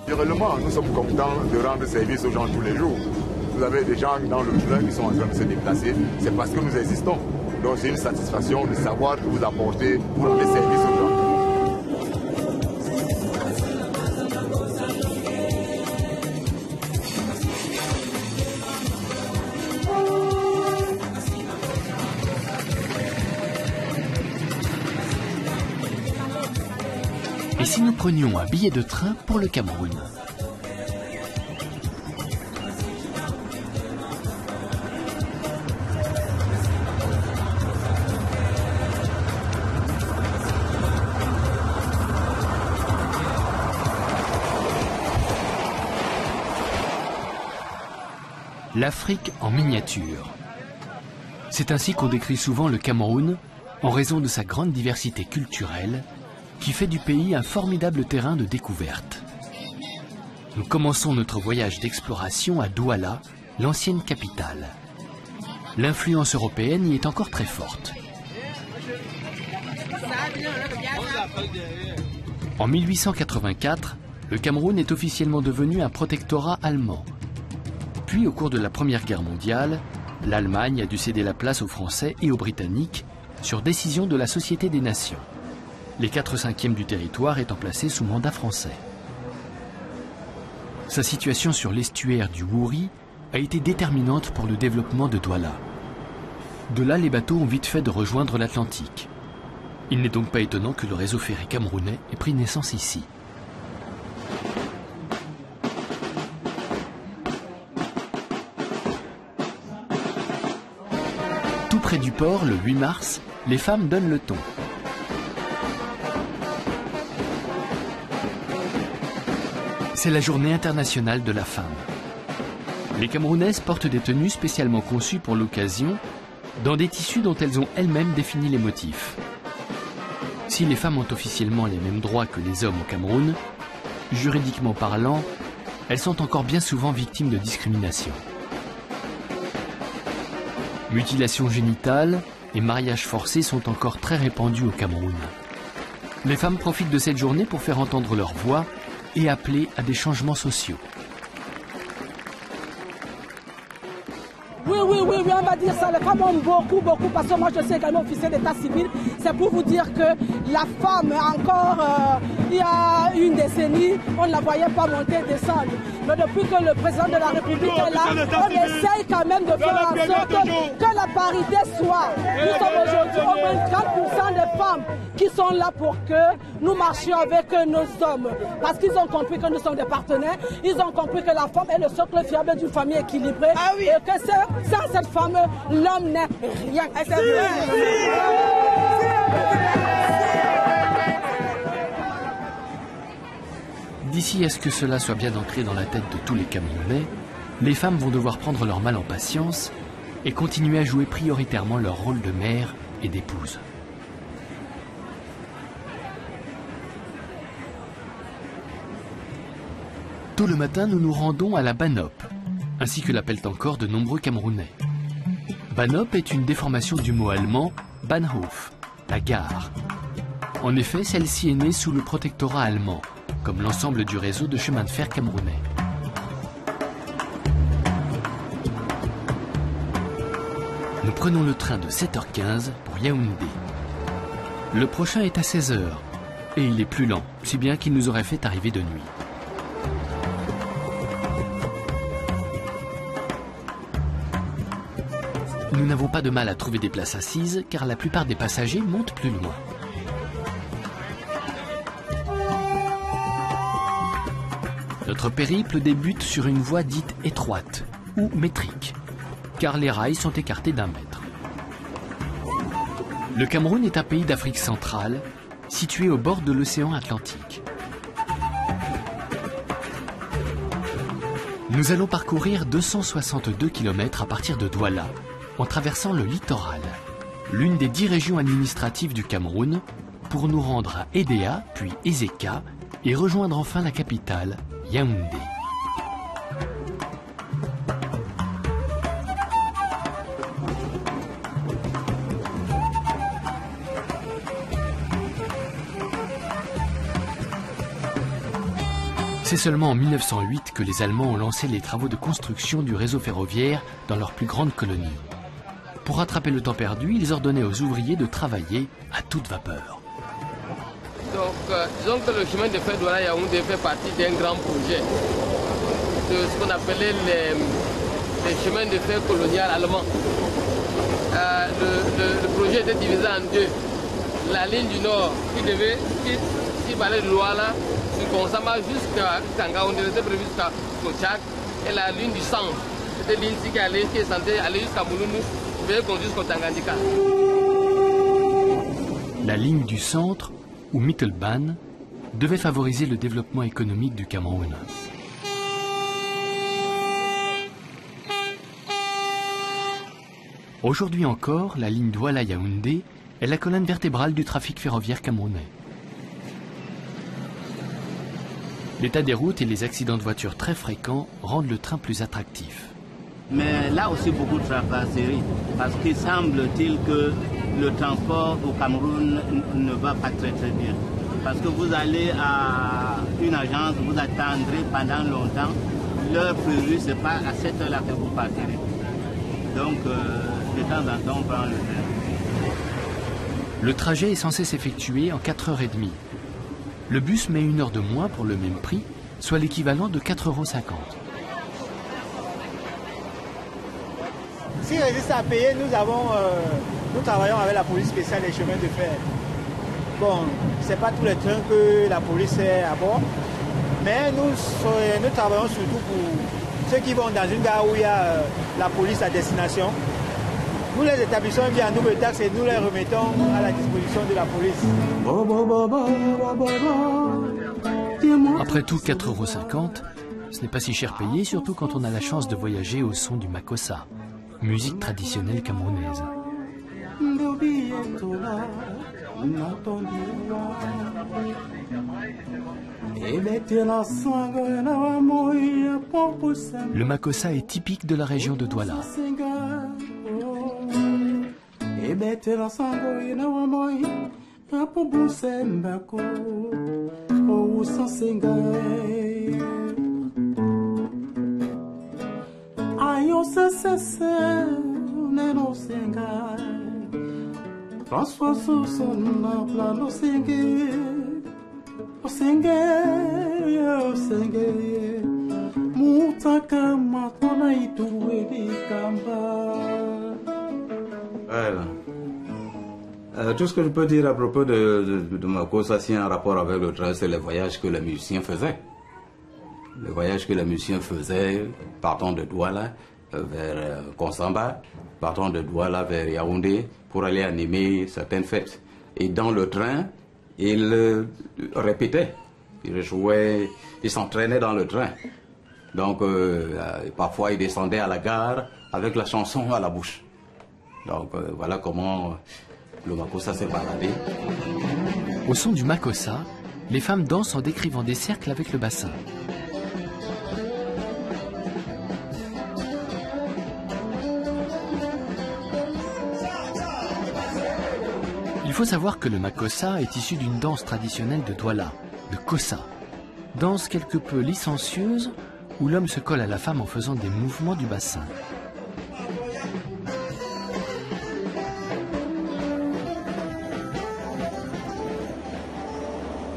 Naturellement, nous sommes contents de rendre service aux gens tous les jours. Vous avez des gens dans le train qui sont en train de se déplacer, c'est parce que nous existons. Donc c'est une satisfaction de savoir que vous apportez pour rendre service aux gens. Et si nous prenions un billet de train pour le Cameroun? L'Afrique en miniature. C'est ainsi qu'on décrit souvent le Cameroun en raison de sa grande diversité culturelle qui fait du pays un formidable terrain de découverte. Nous commençons notre voyage d'exploration à Douala, l'ancienne capitale. L'influence européenne y est encore très forte. En 1884, le Cameroun est officiellement devenu un protectorat allemand. Puis, au cours de la Première Guerre mondiale, l'Allemagne a dû céder la place aux Français et aux Britanniques sur décision de la Société des Nations. Les 4/5 du territoire étant placés sous mandat français. Sa situation sur l'estuaire du Wouri a été déterminante pour le développement de Douala. De là, les bateaux ont vite fait de rejoindre l'Atlantique. Il n'est donc pas étonnant que le réseau ferré camerounais ait pris naissance ici. Tout près du port, le 8 mars, les femmes donnent le ton. C'est la journée internationale de la femme. Les Camerounaises portent des tenues spécialement conçues pour l'occasion, dans des tissus dont elles ont elles-mêmes défini les motifs. Si les femmes ont officiellement les mêmes droits que les hommes au Cameroun, juridiquement parlant, elles sont encore bien souvent victimes de discrimination. Mutilations génitales et mariages forcés sont encore très répandus au Cameroun. Les femmes profitent de cette journée pour faire entendre leur voix et appeler à des changements sociaux. Oui, on va dire ça. Les femmes ont beaucoup, parce que moi je suis également officier d'état civil. C'est pour vous dire que la femme, encore il y a une décennie, on ne la voyait pas monter et descendre. Mais depuis que le président de la République est là, on essaye quand même de faire en sorte que la parité soit. Nous sommes aujourd'hui au moins 4% des femmes qui sont là pour que nous marchions avec nos hommes. Parce qu'ils ont compris que nous sommes des partenaires, ils ont compris que la femme est le socle fiable d'une famille équilibrée. Ah oui. Et que sans cette femme, l'homme n'est rien. D'ici à ce que cela soit bien ancré dans la tête de tous les Camerounais, les femmes vont devoir prendre leur mal en patience et continuer à jouer prioritairement leur rôle de mère et d'épouse. Tôt le matin, nous nous rendons à la Banop, ainsi que l'appellent encore de nombreux Camerounais. Banop est une déformation du mot allemand Bahnhof, la gare. En effet, celle-ci est née sous le protectorat allemand, comme l'ensemble du réseau de chemin de fer camerounais. Nous prenons le train de 7h15 pour Yaoundé. Le prochain est à 16h, et il est plus lent, si bien qu'il nous aurait fait arriver de nuit. Nous n'avons pas de mal à trouver des places assises car la plupart des passagers montent plus loin. Notre périple débute sur une voie dite étroite ou métrique, car les rails sont écartés d'1 mètre. Le Cameroun est un pays d'Afrique centrale, situé au bord de l'océan Atlantique. Nous allons parcourir 262 km à partir de Douala, en traversant le littoral, l'une des 10 régions administratives du Cameroun, pour nous rendre à Edea, puis Ezeka, et rejoindre enfin la capitale, Yaoundé. C'est seulement en 1908 que les Allemands ont lancé les travaux de construction du réseau ferroviaire dans leur plus grande colonie. Pour rattraper le temps perdu, ils ordonnaient aux ouvriers de travailler à toute vapeur. Donc, disons que le chemin de fer Douala-Yaoundé fait partie d'un grand projet, de ce qu'on appelait les chemins de fer colonial allemands. Le projet était divisé en deux. La ligne du nord qui parlait de Douala, sur Konsama jusqu'à Tangaoundé, était prévue jusqu'à Kochak, et la ligne du centre, c'était ligne qui est censée aller jusqu'à Mouloumou, et jusqu'au Tanganyika. La ligne du centre, ou Mittelbahn, devait favoriser le développement économique du Cameroun. Aujourd'hui encore, la ligne Douala-Yaoundé est la colonne vertébrale du trafic ferroviaire camerounais. L'état des routes et les accidents de voitures très fréquents rendent le train plus attractif. Mais là aussi beaucoup de tracasseries, parce qu'il semble-t-il que le transport au Cameroun ne va pas très bien. Parce que vous allez à une agence, vous attendrez pendant longtemps, l'heure prévue, ce n'est pas à cette heure-là que vous partirez. Donc, de temps en temps, on prend le train. Le trajet est censé s'effectuer en 4h30. Le bus met 1 heure de moins pour le même prix, soit l'équivalent de 4,50 €. S'il résiste à payer, nous travaillons avec la police spéciale des chemins de fer. Bon, ce n'est pas tous les trains que la police est à bord, mais nous travaillons surtout pour ceux qui vont dans une gare où il y a la police à destination. Nous les établissons bien en double taxe et nous les remettons à la disposition de la police. Après tout, 4,50 €, ce n'est pas si cher payé, surtout quand on a la chance de voyager au son du makossa, musique traditionnelle camerounaise. Le makossa est typique de la région de Douala. Tout ce que je peux dire à propos de Makossa, c'est un rapport avec le train, c'est les voyages que les musiciens faisaient. Les voyages que les musiciens faisaient, partant de Douala vers Konsamba, partant de Douala vers Yaoundé, pour aller animer certaines fêtes. Et dans le train, ils répétaient, ils jouaient, ils s'entraînaient dans le train. Donc parfois ils descendaient à la gare avec la chanson à la bouche. Donc voilà comment le makossa s'est baladé. Au son du makossa, les femmes dansent en décrivant des cercles avec le bassin. Il faut savoir que le makossa est issu d'une danse traditionnelle de Douala, le kossa. Danse quelque peu licencieuse où l'homme se colle à la femme en faisant des mouvements du bassin.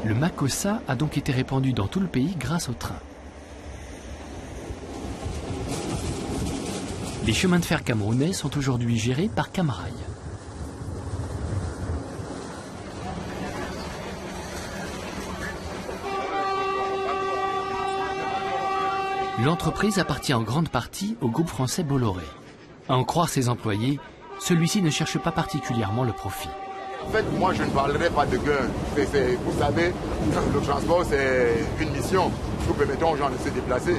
Le makossa a donc été répandu dans tout le pays grâce au train. Les chemins de fer camerounais sont aujourd'hui gérés par Camrail. L'entreprise appartient en grande partie au groupe français Bolloré. À en croire ses employés, celui-ci ne cherche pas particulièrement le profit. En fait, moi, je ne parlerai pas de gain. Vous savez, le transport, c'est une mission. Nous permettons aux gens de se déplacer.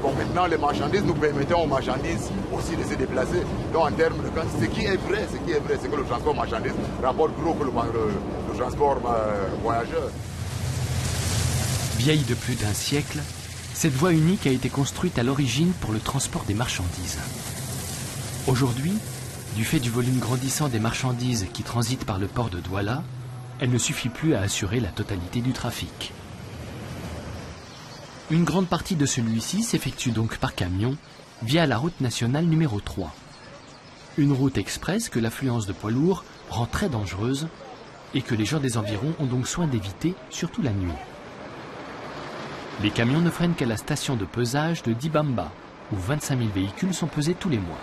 Bon, maintenant, les marchandises, nous permettons aux marchandises aussi de se déplacer. Donc, en termes de gain, ce qui est vrai, c'est que le transport marchandise rapporte gros que le transport voyageur. Vieille de plus d'un siècle, cette voie unique a été construite à l'origine pour le transport des marchandises. Aujourd'hui, du fait du volume grandissant des marchandises qui transitent par le port de Douala, elle ne suffit plus à assurer la totalité du trafic. Une grande partie de celui-ci s'effectue donc par camion via la route nationale numéro 3. Une route express que l'affluence de poids lourds rend très dangereuse et que les gens des environs ont donc soin d'éviter, surtout la nuit. Les camions ne freinent qu'à la station de pesage de Dibamba, où 25 000 véhicules sont pesés tous les mois.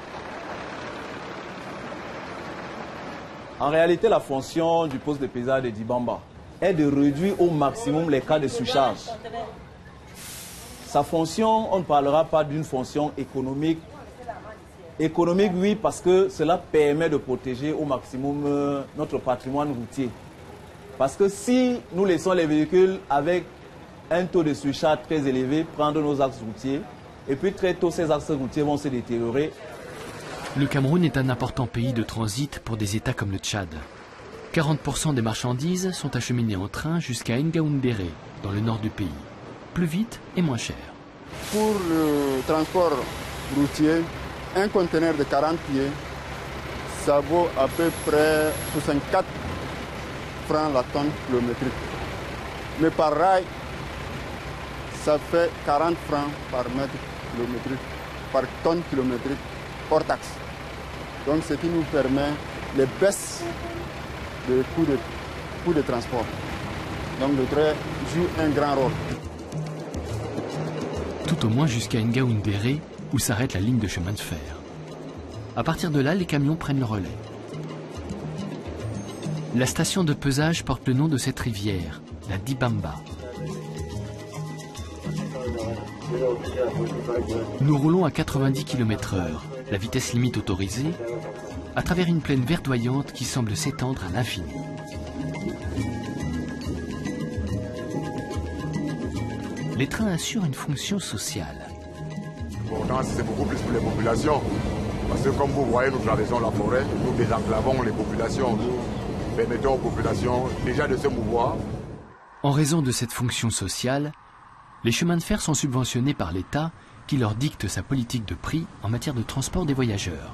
En réalité, la fonction du poste de pesage de Dibamba est de réduire au maximum les cas de surcharge. Sa fonction, on ne parlera pas d'une fonction économique. Économique, oui, parce que cela permet de protéger au maximum notre patrimoine routier. Parce que si nous laissons les véhicules avec un taux de surcharge très élevé prendre nos axes routiers, et puis très tôt ces axes routiers vont se détériorer. Le Cameroun est un important pays de transit pour des États comme le Tchad. 40% des marchandises sont acheminées en train jusqu'à Ngaoundéré, dans le nord du pays. Plus vite et moins cher. Pour le transport routier, un conteneur de 40 pieds, ça vaut à peu près 64 francs la tonne kilométrique. Mais par rail, ça fait 40 francs par mètre kilométrique, par tonne kilométrique, hors taxe. Donc ce qui nous permet les baisses de coûts de transport. Donc le train joue un grand rôle. Tout au moins jusqu'à Ngaoundéré, où s'arrête la ligne de chemin de fer. À partir de là, les camions prennent le relais. La station de pesage porte le nom de cette rivière, la Dibamba. Nous roulons à 90 km/h, la vitesse limite autorisée, à travers une plaine verdoyante qui semble s'étendre à l'infini. Les trains assurent une fonction sociale. Pourtant, c'est beaucoup plus pour les populations. Parce que comme vous voyez, nous traversons la forêt, nous désenclavons les populations, nous permettons aux populations déjà de se mouvoir. En raison de cette fonction sociale, les chemins de fer sont subventionnés par l'État qui leur dicte sa politique de prix en matière de transport des voyageurs.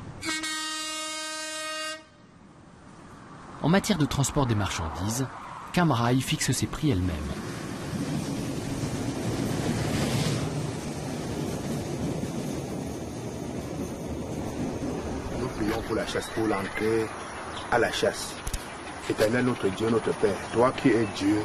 En matière de transport des marchandises, Camrail fixe ses prix elle-même. Nous prions pour la chasse, pour l'entrée à la chasse. Éternel notre Dieu, notre Père, toi qui es Dieu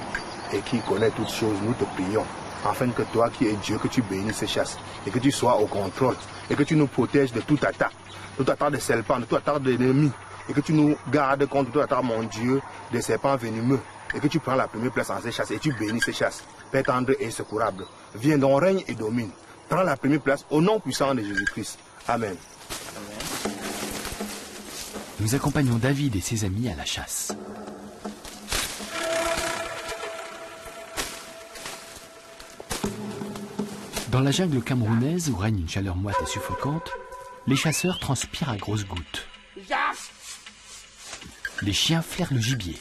et qui connais toutes choses, nous te prions. Afin que toi qui es Dieu, que tu bénisses ces chasses et que tu sois au contrôle et que tu nous protèges de toute attaque de serpents, de toute attaque d'ennemis et que tu nous gardes contre toute attaque, mon Dieu, des serpents venimeux et que tu prends la première place en ces chasses et tu bénis ces chasses. Père tendre et secourable, viens donc, règne et domine. Prends la première place au nom puissant de Jésus-Christ. Amen. Nous accompagnons David et ses amis à la chasse. Dans la jungle camerounaise où règne une chaleur moite et suffocante, les chasseurs transpirent à grosses gouttes. Les chiens flairent le gibier.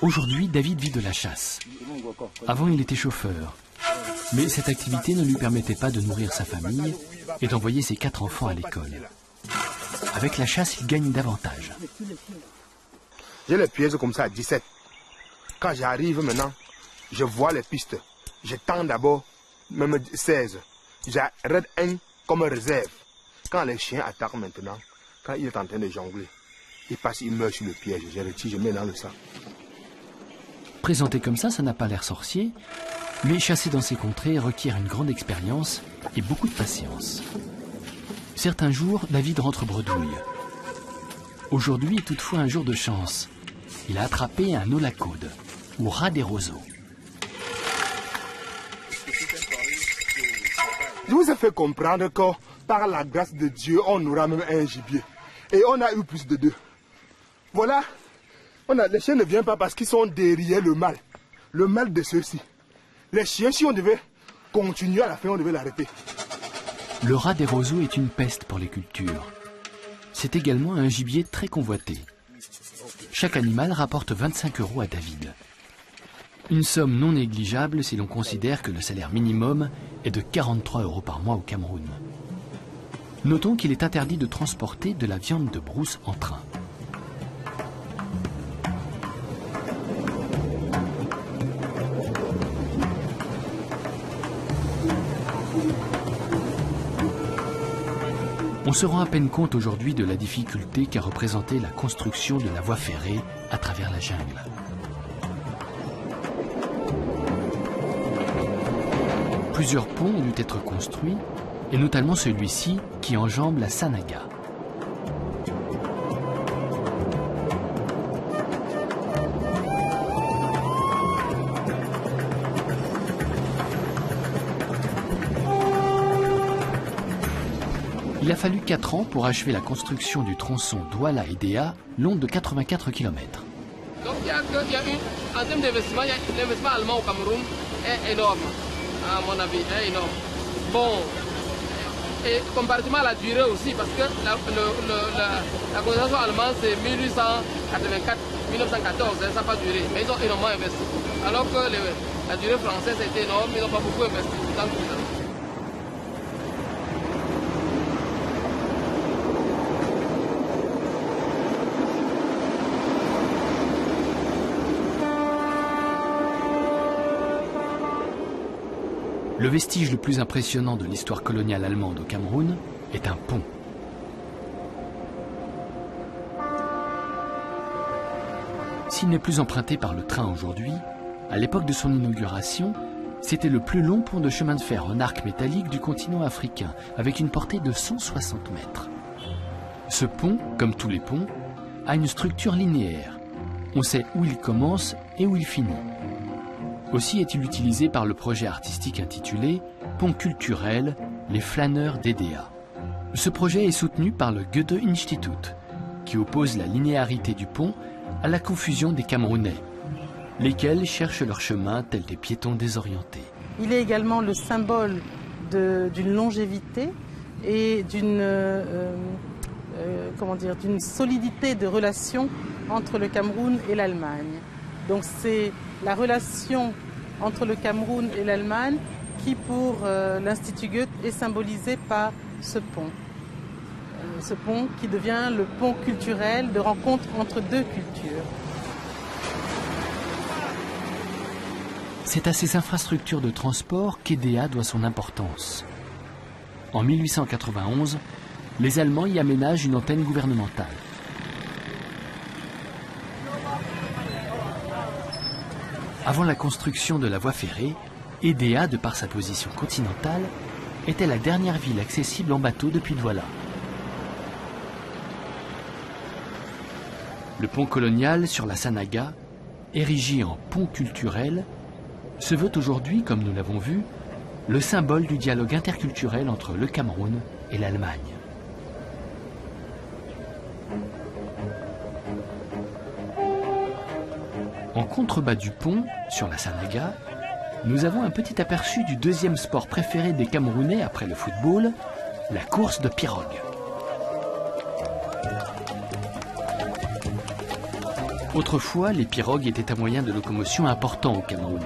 Aujourd'hui, David vit de la chasse. Avant, il était chauffeur. Mais cette activité ne lui permettait pas de nourrir sa famille et d'envoyer ses 4 enfants à l'école. Avec la chasse, il gagne davantage. J'ai les pièges comme ça à 17. Quand j'arrive maintenant, je vois les pistes. Je tends d'abord, même 16. J'arrête un comme réserve. Quand les chiens attaquent maintenant, quand il est en train de jongler, il passe, il meurt sur le piège. Je retire, je mets dans le sac. Présenté comme ça n'a pas l'air sorcier, Mais chasser dans ces contrées requiert une grande expérience et beaucoup de patience. Certains jours, David rentre bredouille. Aujourd'hui est toutefois un jour de chance. Il a attrapé un holacaude, ou rat des roseaux. Je vous ai fait comprendre que par la grâce de Dieu, on aura même un gibier. Et on a eu plus de 2. Voilà, les chiens ne viennent pas parce qu'ils sont derrière le mal. Le mal de ceux-ci. Les chiens, si on devait continuer à la fin, on devait l'arrêter. Le rat des roseaux est une peste pour les cultures. C'est également un gibier très convoité. Chaque animal rapporte 25 € à David. Une somme non négligeable si l'on considère que le salaire minimum est de 43 € par mois au Cameroun. Notons qu'il est interdit de transporter de la viande de brousse en train. On se rend à peine compte aujourd'hui de la difficulté qu'a représenté la construction de la voie ferrée à travers la jungle. Plusieurs ponts ont dû être construits, et notamment celui-ci qui enjambe la Sanaga. Il a fallu 4 ans pour achever la construction du tronçon Douala-Edea, long de 84 km. Donc en termes d'investissement, l'investissement allemand au Cameroun est énorme, à mon avis, est énorme. Bon, et comparativement à la durée aussi, parce que la construction allemande c'est 1884, 1914, ça n'a pas duré, mais ils ont énormément investi. Alors que la durée française était énorme, ils n'ont pas beaucoup investi dans tout ça. Le vestige le plus impressionnant de l'histoire coloniale allemande au Cameroun est un pont. S'il n'est plus emprunté par le train aujourd'hui, à l'époque de son inauguration, c'était le plus long pont de chemin de fer en arc métallique du continent africain, avec une portée de 160 mètres. Ce pont, comme tous les ponts, a une structure linéaire. On sait où il commence et où il finit. Aussi est-il utilisé par le projet artistique intitulé « Pont culturel, les flâneurs d'Edea ». Ce projet est soutenu par le Goethe-Institut, qui oppose la linéarité du pont à la confusion des Camerounais, lesquels cherchent leur chemin tels des piétons désorientés. Il est également le symbole d'une longévité et d'une solidité de relation entre le Cameroun et l'Allemagne. Donc c'est la relation entre le Cameroun et l'Allemagne qui, pour l'Institut Goethe, est symbolisée par ce pont. Ce pont qui devient le pont culturel de rencontre entre deux cultures. C'est à ces infrastructures de transport qu'Edea doit son importance. En 1891, les Allemands y aménagent une antenne gouvernementale. Avant la construction de la voie ferrée, Edea, de par sa position continentale, était la dernière ville accessible en bateau depuis Douala. Le pont colonial sur la Sanaga, érigé en pont culturel, se veut aujourd'hui, comme nous l'avons vu, le symbole du dialogue interculturel entre le Cameroun et l'Allemagne. En contrebas du pont, sur la Sanaga, nous avons un petit aperçu du deuxième sport préféré des Camerounais après le football, la course de pirogue. Autrefois, les pirogues étaient un moyen de locomotion important au Cameroun.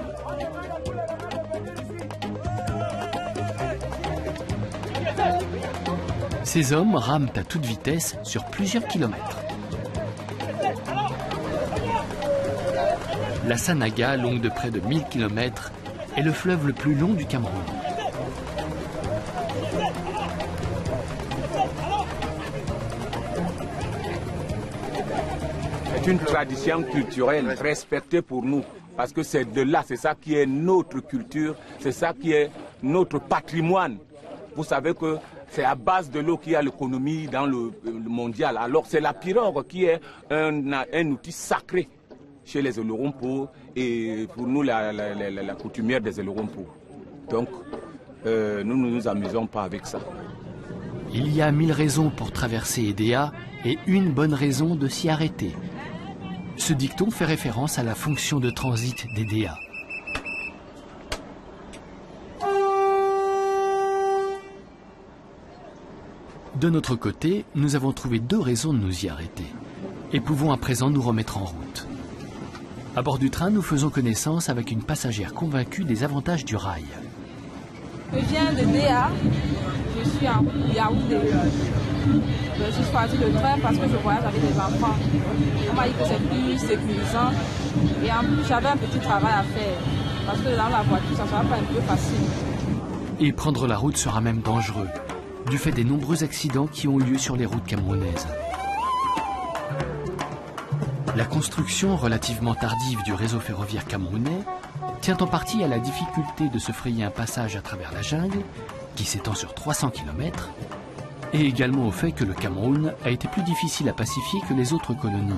Ces hommes rament à toute vitesse sur plusieurs kilomètres. La Sanaga, longue de près de 1000 km, est le fleuve le plus long du Cameroun. C'est une tradition culturelle respectée pour nous. Parce que c'est de là, c'est ça qui est notre culture, c'est ça qui est notre patrimoine. Vous savez que c'est à base de l'eau qu'il y a l'économie dans le mondial. Alors c'est la pirogue qui est un outil sacré chez les Olorompo et pour nous la coutumière des Olorompo. Donc nous ne nous amusons pas avec ça. Il y a 1000 raisons pour traverser Edea et une bonne raison de s'y arrêter. Ce dicton fait référence à la fonction de transit d'Edea. De notre côté, nous avons trouvé 2 raisons de nous y arrêter et pouvons à présent nous remettre en route. À bord du train, nous faisons connaissance avec une passagère convaincue des avantages du rail. Je viens de Déa, je suis en Yaoundé. Je suis choisi le train parce que je voyage avec les enfants. On m'a dit que c'est plus sécurisant et en plus j'avais un petit travail à faire parce que dans la voiture ça ne sera pas un peu facile. Et prendre la route sera même dangereux, du fait des nombreux accidents qui ont lieu sur les routes camerounaises. La construction relativement tardive du réseau ferroviaire camerounais tient en partie à la difficulté de se frayer un passage à travers la jungle, qui s'étend sur 300 km, et également au fait que le Cameroun a été plus difficile à pacifier que les autres colonies.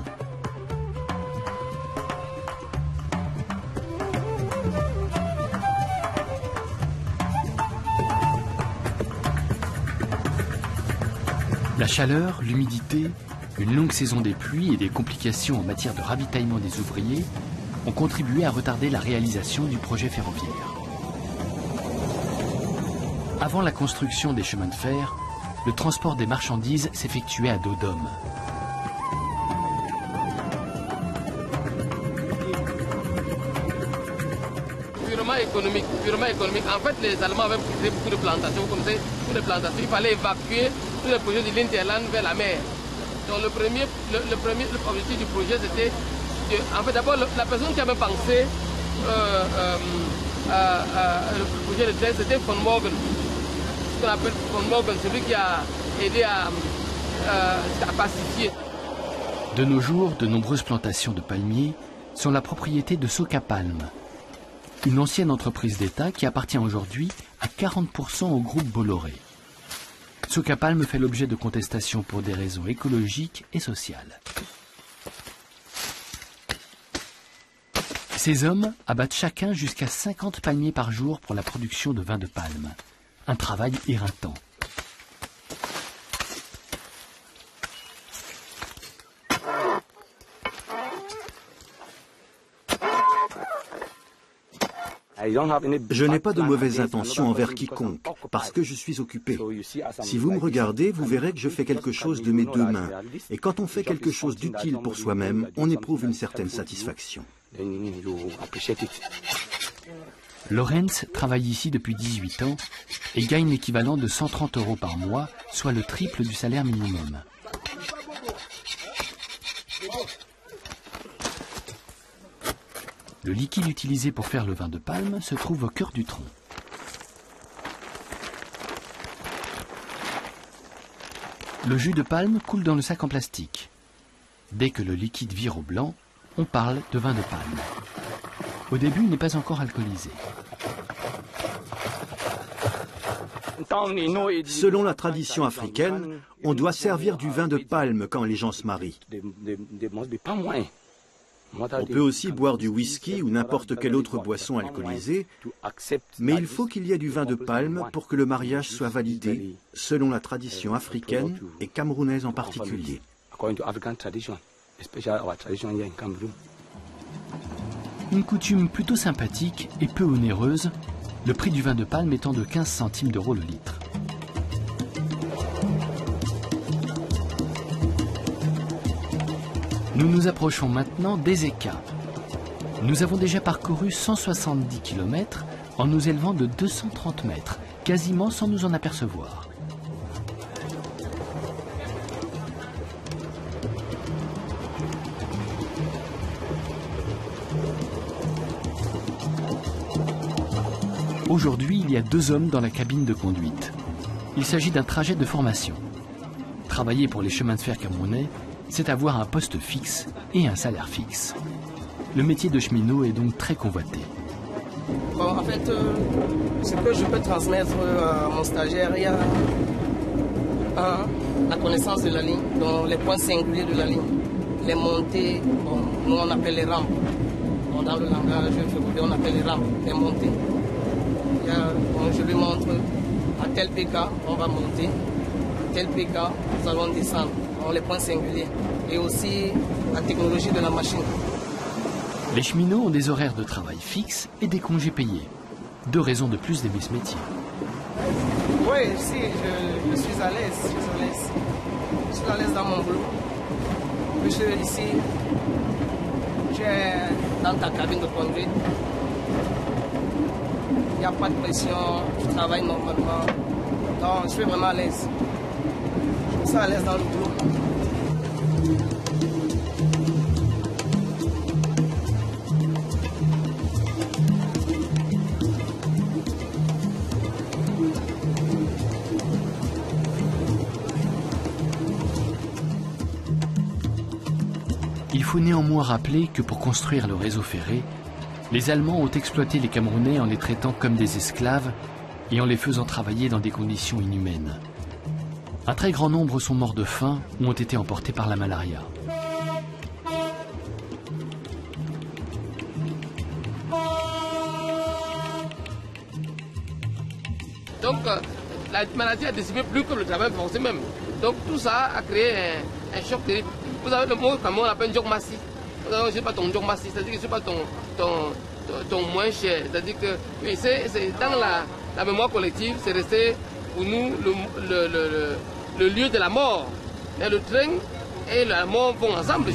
La chaleur, l'humidité, une longue saison des pluies et des complications en matière de ravitaillement des ouvriers ont contribué à retarder la réalisation du projet ferroviaire. Avant la construction des chemins de fer, le transport des marchandises s'effectuait à dos d'homme. Purement économique, purement économique. En fait, les Allemands avaient créé beaucoup de plantations. Vous connaissez, toutes les plantations, il fallait évacuer tous les projets de l'Interland vers la mer. Donc le premier objectif du projet, c'était en fait d'abord la personne qui avait pensé le projet de train, c'était von Morgen. Ce qu'on appelle von Morgen, celui qui a aidé à pacifier. De nos jours, de nombreuses plantations de palmiers sont la propriété de Socapalm, une ancienne entreprise d'État qui appartient aujourd'hui à 40% au groupe Bolloré. Socapalm fait l'objet de contestations pour des raisons écologiques et sociales. Ces hommes abattent chacun jusqu'à 50 palmiers par jour pour la production de vin de palme. Un travail éreintant. Je n'ai pas de mauvaises intentions envers quiconque, parce que je suis occupé. Si vous me regardez, vous verrez que je fais quelque chose de mes 2 mains. Et quand on fait quelque chose d'utile pour soi-même, on éprouve une certaine satisfaction. Lorenz travaille ici depuis 18 ans et gagne l'équivalent de 130 € par mois, soit le triple du salaire minimum. Le liquide utilisé pour faire le vin de palme se trouve au cœur du tronc. Le jus de palme coule dans le sac en plastique. Dès que le liquide vire au blanc, on parle de vin de palme. Au début, il n'est pas encore alcoolisé. Selon la tradition africaine, on doit servir du vin de palme quand les gens se marient. On peut aussi boire du whisky ou n'importe quelle autre boisson alcoolisée, mais il faut qu'il y ait du vin de palme pour que le mariage soit validé, selon la tradition africaine et camerounaise en particulier. Une coutume plutôt sympathique et peu onéreuse, le prix du vin de palme étant de 15 centimes d'euros le litre. Nous nous approchons maintenant d'Ezeka. Nous avons déjà parcouru 170 km en nous élevant de 230 mètres, quasiment sans nous en apercevoir. Aujourd'hui, il y a 2 hommes dans la cabine de conduite. Il s'agit d'un trajet de formation. Travailler pour les chemins de fer camerounais, c'est avoir un poste fixe et un salaire fixe. le métier de cheminot est donc très convoité. Bon, en fait, ce que je peux transmettre à mon stagiaire, il y a la connaissance de la ligne, donc les points singuliers de la ligne, les montées, bon, nous on appelle les rampes. Bon, dans le langage février, on appelle les rampes, les montées. Je lui montre à tel PK, on va monter, à tel PK, nous allons descendre, donc les points singuliers. Et aussi la technologie de la machine. Les cheminots ont des horaires de travail fixes et des congés payés. 2 raisons de plus d'aimer ce métier. Oui, si, je suis à l'aise. Je suis à l'aise dans mon boulot. Je suis ici, j'ai dans ta cabine de conduite. Il n'y a pas de pression, je travaille normalement. Donc, je suis vraiment à l'aise. Je suis à l'aise dans le boulot. Il faut néanmoins rappeler que pour construire le réseau ferré, les Allemands ont exploité les Camerounais en les traitant comme des esclaves et en les faisant travailler dans des conditions inhumaines. Un très grand nombre sont morts de faim ou ont été emportés par la malaria. Donc la maladie a décimé plus que le travail forcé même. Donc tout ça a créé un choc terrible. Vous avez le mot comme on appelle Jokmassi. Je ne sais pas ton Jokmassi, c'est-à-dire que je ne sais pas ton moins cher. C'est-à-dire que oui, c'est dans la mémoire collective, c'est resté pour nous le lieu de la mort. Et le train et la mort vont ensemble.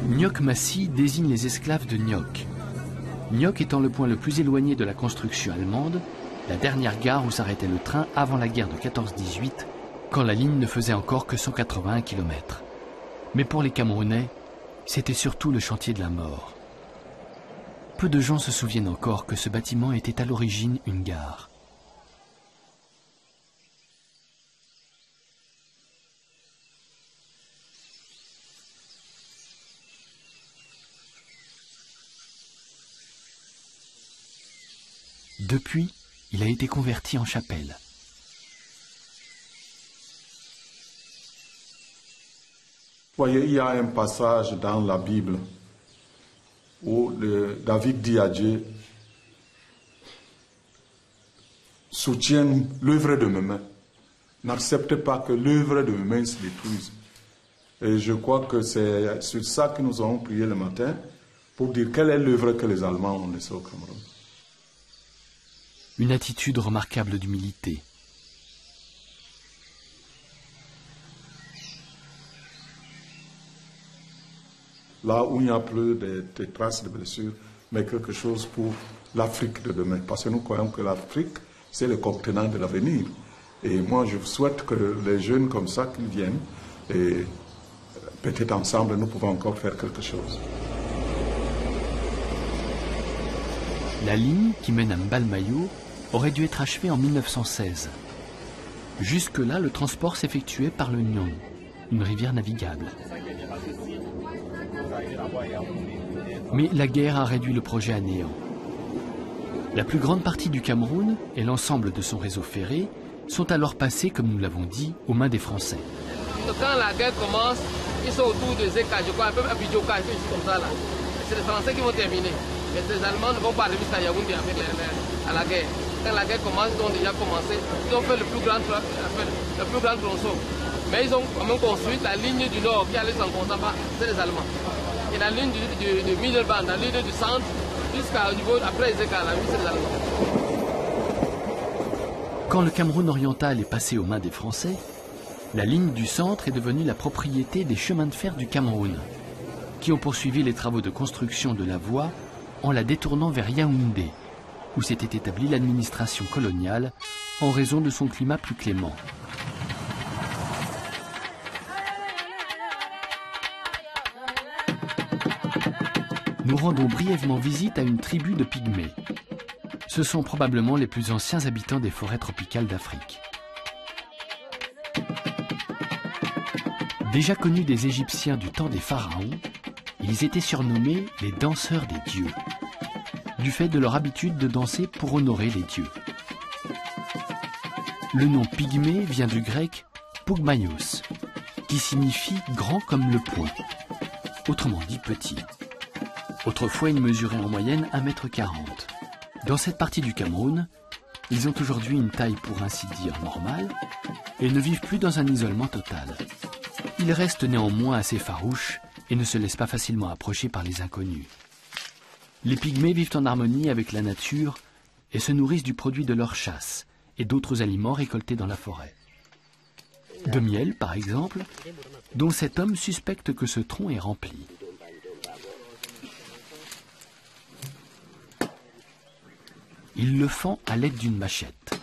Nyok-Massi désigne les esclaves de Nyok. Nyok étant le point le plus éloigné de la construction allemande, la dernière gare où s'arrêtait le train avant la guerre de 14-18, quand la ligne ne faisait encore que 181 km. Mais pour les Camerounais, c'était surtout le chantier de la mort. Peu de gens se souviennent encore que ce bâtiment était à l'origine une gare. Depuis, il a été converti en chapelle. Voyez, il y a un passage dans la Bible où David dit à Dieu, soutiens l'œuvre de mes mains. N'accepte pas que l'œuvre de mes mains se détruise. Et je crois que c'est sur ça que nous avons prié le matin, pour dire quelle est l'œuvre que les Allemands ont laissée au Cameroun. Une attitude remarquable d'humilité. Là où il n'y a plus de traces de blessures, mais quelque chose pour l'Afrique de demain. Parce que nous croyons que l'Afrique, c'est le continent de l'avenir. Et moi, je souhaite que les jeunes comme ça qui viennent, et peut-être ensemble, nous pouvons encore faire quelque chose. La ligne qui mène à Mbalmayo aurait dû être achevée en 1916. Jusque-là, le transport s'effectuait par le Nyong, une rivière navigable. Mais la guerre a réduit le projet à néant. La plus grande partie du Cameroun et l'ensemble de son réseau ferré sont alors passés, comme nous l'avons dit, aux mains des Français. Quand la guerre commence, ils sont autour de Zeka, je crois, un peu à Bidjoka, comme ça là. C'est les Français qui vont terminer. Mais les Allemands ne vont pas arriver jusqu'à Yaoundé à la guerre. Quand la guerre commence, ils ont déjà commencé. Ils ont fait le plus grand tronçon. Mais ils ont quand même construit la ligne du nord qui allait s'en Konsamba, c'est les Allemands. Et la ligne du Mittelband, la ligne du centre, jusqu'au niveau, après Zeka, la ligne, c'est les Allemands. Quand le Cameroun oriental est passé aux mains des Français, la ligne du centre est devenue la propriété des chemins de fer du Cameroun, qui ont poursuivi les travaux de construction de la voie en la détournant vers Yaoundé, où s'était établie l'administration coloniale en raison de son climat plus clément. Nous rendons brièvement visite à une tribu de pygmées. Ce sont probablement les plus anciens habitants des forêts tropicales d'Afrique. Déjà connus des Égyptiens du temps des pharaons, Ils étaient surnommés les danseurs des dieux, du fait de leur habitude de danser pour honorer les dieux. Le nom pygmée vient du grec pougmaios, qui signifie grand comme le poing, autrement dit petit. Autrefois, ils mesuraient en moyenne 1,40 m. Dans cette partie du Cameroun, ils ont aujourd'hui une taille pour ainsi dire normale et ne vivent plus dans un isolement total. Ils restent néanmoins assez farouches et ne se laissent pas facilement approcher par les inconnus. Les pygmées vivent en harmonie avec la nature et se nourrissent du produit de leur chasse et d'autres aliments récoltés dans la forêt. De miel, par exemple, dont cet homme suspecte que ce tronc est rempli. Il le fend à l'aide d'une machette.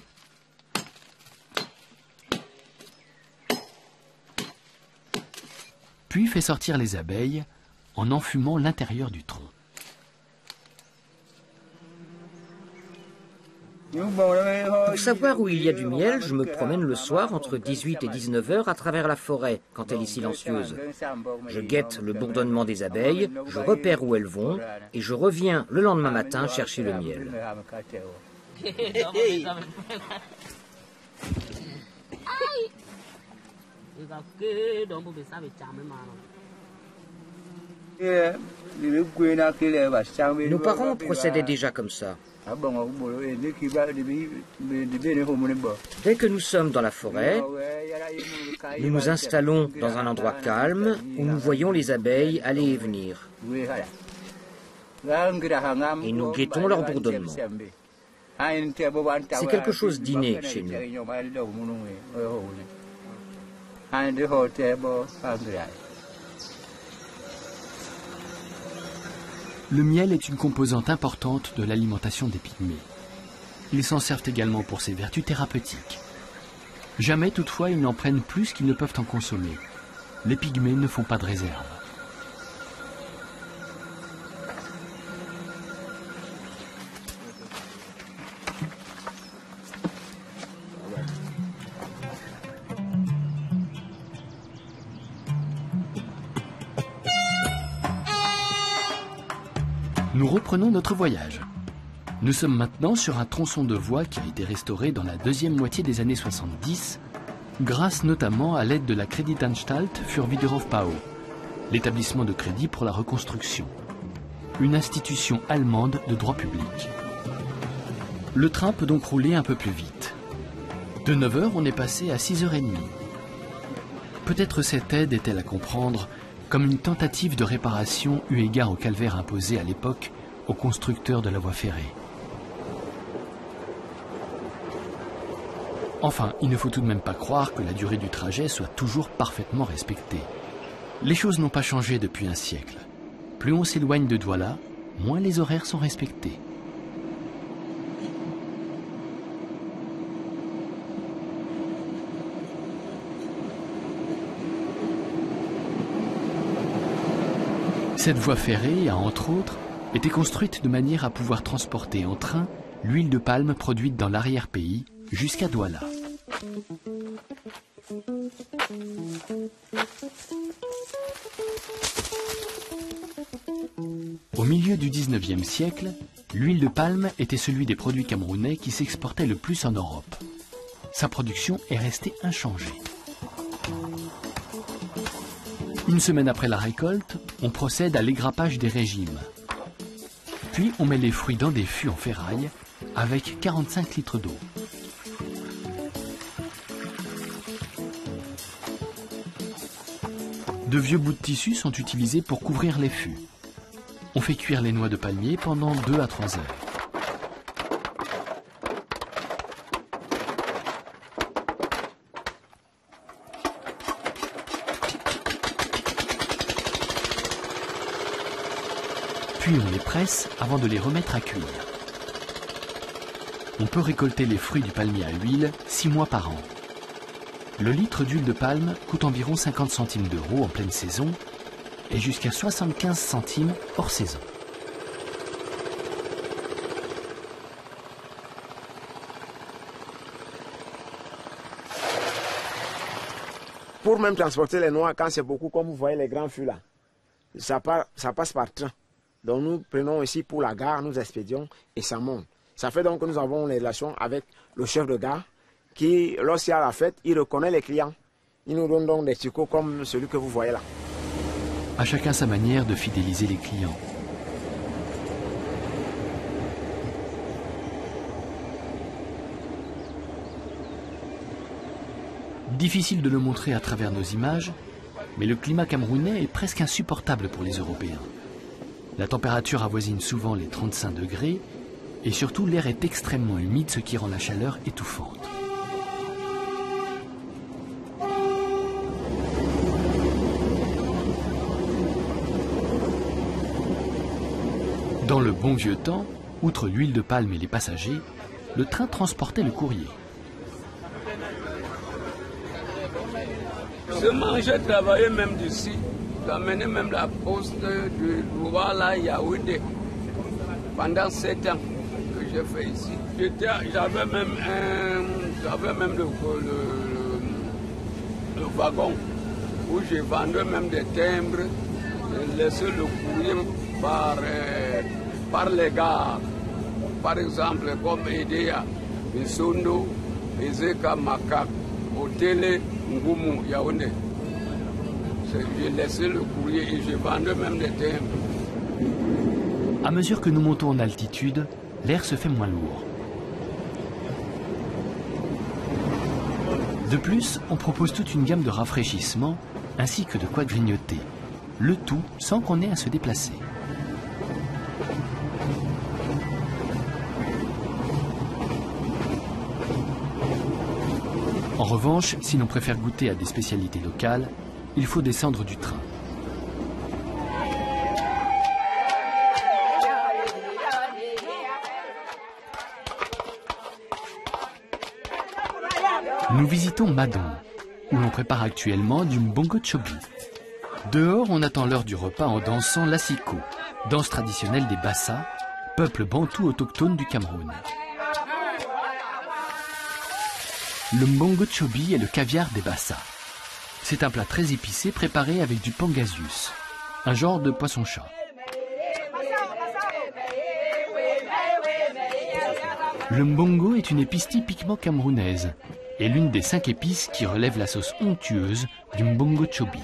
Puis fait sortir les abeilles en enfumant l'intérieur du tronc. Pour savoir où il y a du miel, je me promène le soir entre 18 et 19 heures à travers la forêt, quand elle est silencieuse. Je guette le bourdonnement des abeilles, je repère où elles vont, et je reviens le lendemain matin chercher le miel. Nos parents procédaient déjà comme ça. Dès que nous sommes dans la forêt, nous nous installons dans un endroit calme où nous voyons les abeilles aller et venir. Et nous guettons leur bourdonnement. C'est quelque chose d'inné chez nous. Le miel est une composante importante de l'alimentation des pygmées. Ils s'en servent également pour ses vertus thérapeutiques. Jamais toutefois ils n'en prennent plus qu'ils ne peuvent en consommer. Les pygmées ne font pas de réserve. Nous reprenons notre voyage. Nous sommes maintenant sur un tronçon de voie qui a été restauré dans la deuxième moitié des années 70, grâce notamment à l'aide de la Kreditanstalt für Wiederaufbau, l'établissement de crédit pour la reconstruction, une institution allemande de droit public. Le train peut donc rouler un peu plus vite. De 9 h, on est passé à 6 h 30. Peut-être cette aide est-elle à comprendre comme une tentative de réparation eu égard au calvaire imposé à l'époque aux constructeurs de la voie ferrée. Enfin, il ne faut tout de même pas croire que la durée du trajet soit toujours parfaitement respectée. Les choses n'ont pas changé depuis un siècle. Plus on s'éloigne de Douala, moins les horaires sont respectés. Cette voie ferrée a, entre autres, été construite de manière à pouvoir transporter en train l'huile de palme produite dans l'arrière-pays jusqu'à Douala. Au milieu du 19e siècle, l'huile de palme était celui des produits camerounais qui s'exportait le plus en Europe. Sa production est restée inchangée. Une semaine après la récolte, on procède à l'égrappage des régimes. Puis on met les fruits dans des fûts en ferraille avec 45 litres d'eau. De vieux bouts de tissu sont utilisés pour couvrir les fûts. On fait cuire les noix de palmier pendant 2 à 3 heures. Puis on les presse avant de les remettre à cuire. On peut récolter les fruits du palmier à huile 6 mois par an. Le litre d'huile de palme coûte environ 50 centimes d'euros en pleine saison et jusqu'à 75 centimes hors saison. Pour même transporter les noix, quand c'est beaucoup, comme vous voyez les grands fûts là, ça passe par train. Donc nous prenons ici pour la gare, nous expédions et ça monte. Ça fait donc que nous avons une relation avec le chef de gare qui, lorsqu'il y a la fête, il reconnaît les clients. Il nous donne donc des tricots comme celui que vous voyez là. À chacun sa manière de fidéliser les clients. Difficile de le montrer à travers nos images, mais le climat camerounais est presque insupportable pour les Européens. La température avoisine souvent les 35 degrés et surtout l'air est extrêmement humide, ce qui rend la chaleur étouffante. Dans le bon vieux temps, outre l'huile de palme et les passagers, le train transportait le courrier. J'ai travaillé même d'ici, j'ai amené même la poste de Douala Yaoundé pendant 7 ans que j'ai fait ici. J'avais même le wagon où je vendais même des timbres, je laissais le courrier par les gares. Par exemple, comme Edea, Misondo, Ezeka Makak, Otele, Ngumu, Yaoundé. J'ai laissé le courrier et je vendais même des timbres. À mesure que nous montons en altitude, l'air se fait moins lourd. De plus, on propose toute une gamme de rafraîchissements ainsi que de quoi grignoter. Le tout sans qu'on ait à se déplacer. En revanche, si l'on préfère goûter à des spécialités locales, il faut descendre du train. Nous visitons Madon, où l'on prépare actuellement du mbongo chobi. Dehors, on attend l'heure du repas en dansant l'assiko, danse traditionnelle des Bassa, peuple bantou autochtone du Cameroun. Le mbongo chobi est le caviar des Bassa. C'est un plat très épicé préparé avec du pangasius, un genre de poisson-chat. Le mbongo est une épice typiquement camerounaise et l'une des 5 épices qui relèvent la sauce onctueuse du mbongo chobi.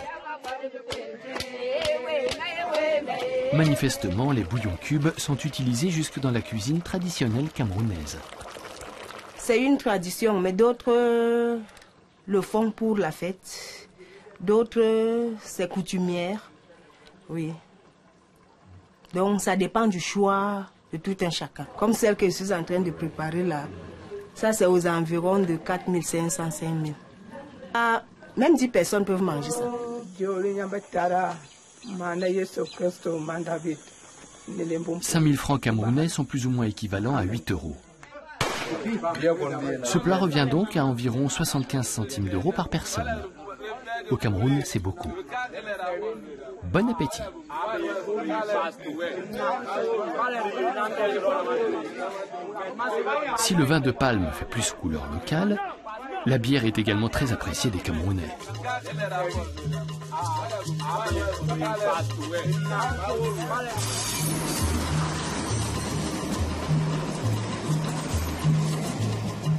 Manifestement, les bouillons cubes sont utilisés jusque dans la cuisine traditionnelle camerounaise. C'est une tradition, mais d'autres le font pour la fête. D'autres, c'est coutumière. Oui. Donc, ça dépend du choix de tout un chacun. Comme celle que je suis en train de préparer là. Ça, c'est aux environs de 4500, 5000. Même 10 personnes peuvent manger ça. 5000 francs camerounais sont plus ou moins équivalents à 8 euros. Ce plat revient donc à environ 75 centimes d'euros par personne. Au Cameroun, c'est beaucoup. Bon appétit. Si le vin de palme fait plus couleur locale, la bière est également très appréciée des Camerounais.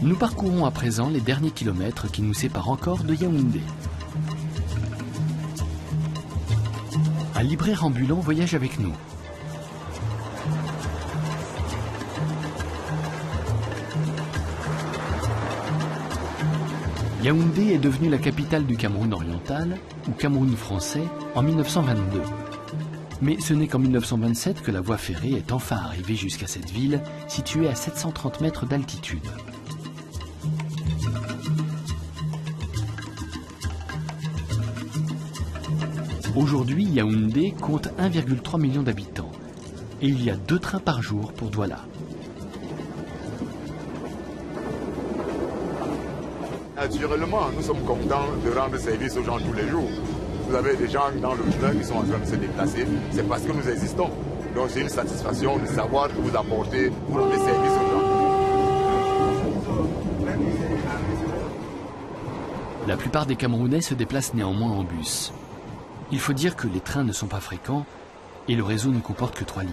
Nous parcourons à présent les derniers kilomètres qui nous séparent encore de Yaoundé. Un libraire ambulant voyage avec nous. Yaoundé est devenue la capitale du Cameroun oriental, ou Cameroun français, en 1922. Mais ce n'est qu'en 1927 que la voie ferrée est enfin arrivée jusqu'à cette ville, située à 730 mètres d'altitude. Aujourd'hui, Yaoundé compte 1,3 million d'habitants et il y a 2 trains par jour pour Douala. Naturellement, nous sommes contents de rendre service aux gens tous les jours. Vous avez des gens dans le train qui sont en train de se déplacer, c'est parce que nous existons. Donc c'est une satisfaction de savoir que vous apportez, vous rendez service aux gens. La plupart des Camerounais se déplacent néanmoins en bus. Il faut dire que les trains ne sont pas fréquents et le réseau ne comporte que 3 lignes.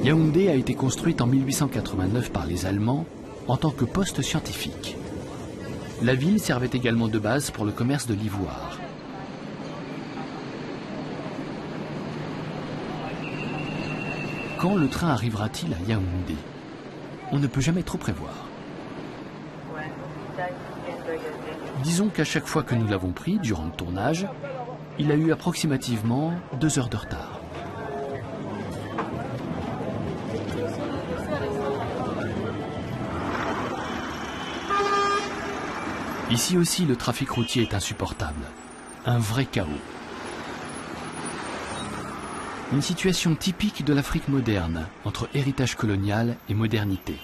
Yaoundé a été construite en 1889 par les Allemands en tant que poste scientifique. La ville servait également de base pour le commerce de l'ivoire. Quand le train arrivera-t-il à Yaoundé? On ne peut jamais trop prévoir. Disons qu'à chaque fois que nous l'avons pris, durant le tournage, il a eu approximativement 2 heures de retard. Ici aussi, le trafic routier est insupportable. Un vrai chaos. Une situation typique de l'Afrique moderne, entre héritage colonial et modernité.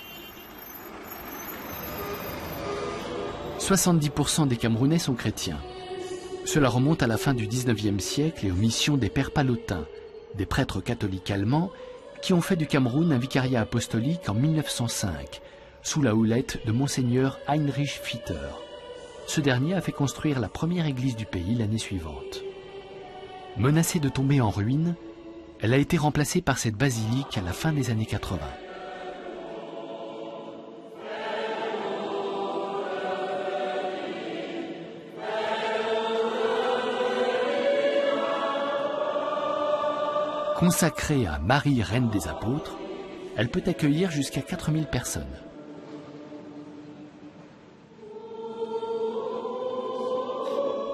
70% des Camerounais sont chrétiens. Cela remonte à la fin du XIXe siècle et aux missions des pères pallottins, des prêtres catholiques allemands, qui ont fait du Cameroun un vicariat apostolique en 1905, sous la houlette de Monseigneur Heinrich Fitter. Ce dernier a fait construire la première église du pays l'année suivante. Menacée de tomber en ruine, elle a été remplacée par cette basilique à la fin des années 80. Consacrée à Marie, reine des apôtres, elle peut accueillir jusqu'à 4000 personnes.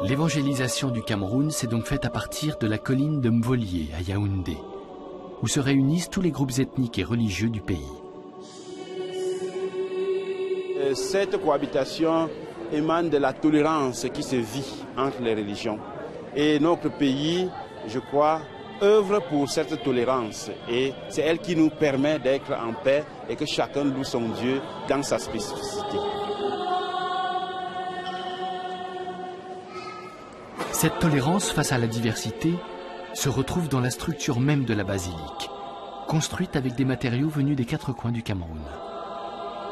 L'évangélisation du Cameroun s'est donc faite à partir de la colline de Mvolié à Yaoundé, où se réunissent tous les groupes ethniques et religieux du pays. Cette cohabitation émane de la tolérance qui se vit entre les religions. Et notre pays, je crois, œuvre pour cette tolérance. Et c'est elle qui nous permet d'être en paix et que chacun loue son Dieu dans sa spécificité. Cette tolérance face à la diversité se retrouve dans la structure même de la basilique, construite avec des matériaux venus des 4 coins du Cameroun.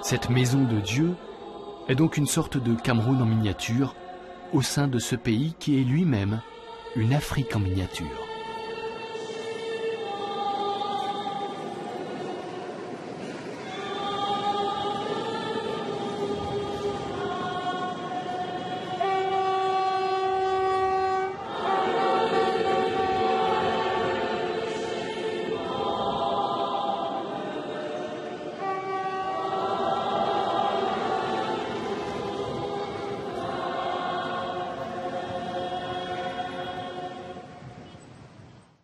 Cette maison de Dieu est donc une sorte de Cameroun en miniature au sein de ce pays qui est lui-même une Afrique en miniature.